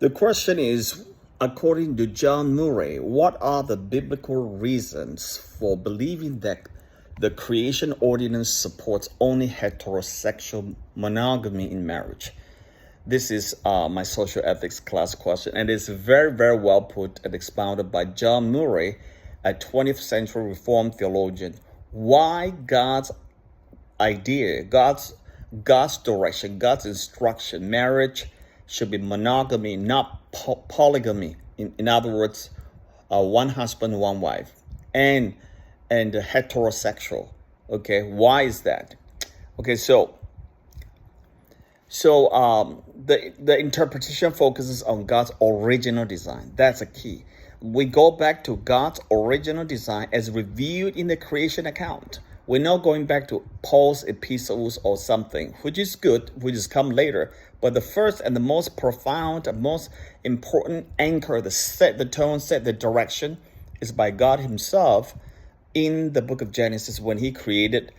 The question is, according to John Murray, what are the biblical reasons for believing that the creation ordinance supports only heterosexual monogamy in marriage? This is my social ethics class question, and it's very, very well put and expounded by John Murray, a 20th century Reformed theologian. Why God's idea, God's direction, God's instruction, marriage should be monogamy, not polygamy. In other words, one husband, one wife, and heterosexual. Okay, why is that? Okay, so the interpretation focuses on God's original design. That's a key. We go back to God's original design as revealed in the creation account. We're not going back to Paul's epistles or something, which is good, which is come later. But the first and the most profound, and most important anchor that set the tone, set the direction, is by God himself in the book of Genesis when he created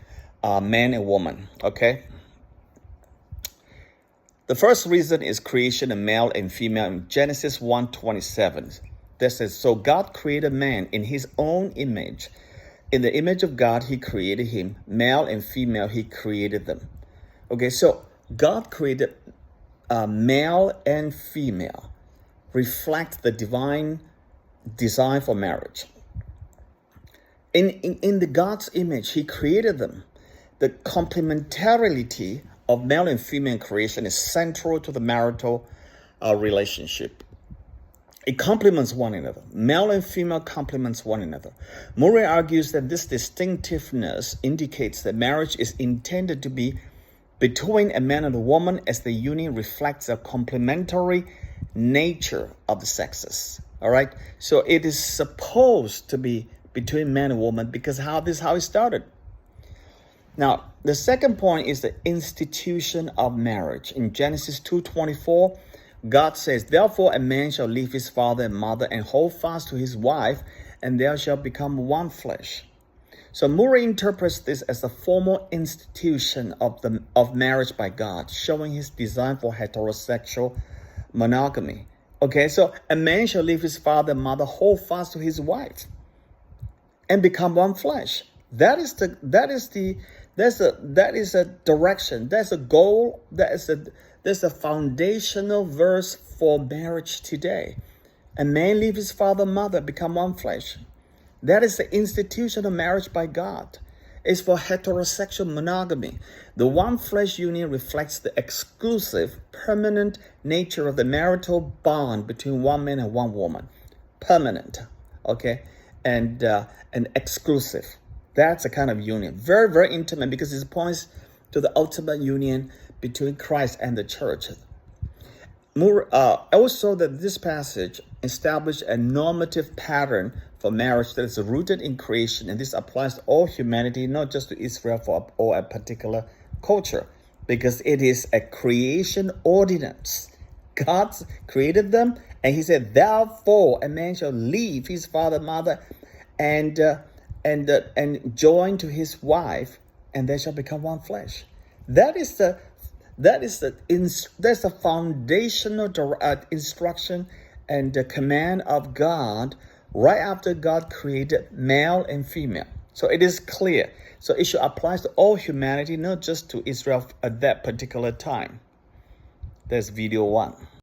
man and woman, okay? The first reason is creation of male and female in Genesis 1:27. That says, so God created man in his own image. In the image of God, he created him. Male and female, he created them. Okay, so God created male and female, reflect the divine design for marriage. In the God's image, he created them. The complementarity of male and female creation is central to the marital relationship. It complements one another. Male and female complements one another. Murray argues that this distinctiveness indicates that marriage is intended to be between a man and a woman, as the union reflects a complementary nature of the sexes. All right? So it is supposed to be between man and woman because this is how it started. Now, the second point is the institution of marriage. In Genesis 2:24, God says, therefore a man shall leave his father and mother and hold fast to his wife, and they shall become one flesh. So Murray interprets this as a formal institution of marriage by God, showing his design for heterosexual monogamy. Okay, so a man shall leave his father and mother, hold fast to his wife, and become one flesh. That is a direction. That's a goal. There's a foundational verse for marriage today. A man leave his father and mother, become one flesh. That is the institution of marriage by God. It's for heterosexual monogamy. The one flesh union reflects the exclusive, permanent nature of the marital bond between one man and one woman. Permanent, okay, and exclusive. That's a kind of union. Very, very intimate because it points to the ultimate union between Christ and the church. Also, that this passage established a normative pattern for marriage that is rooted in creation, and this applies to all humanity, not just to Israel or a particular culture, because it is a creation ordinance. God created them, and he said, therefore a man shall leave his father and mother and join to his wife, and they shall become one flesh. That's the foundational instruction and the command of God right after God created male and female. So it is clear. So it should apply to all humanity, not just to Israel at that particular time. That's video 1.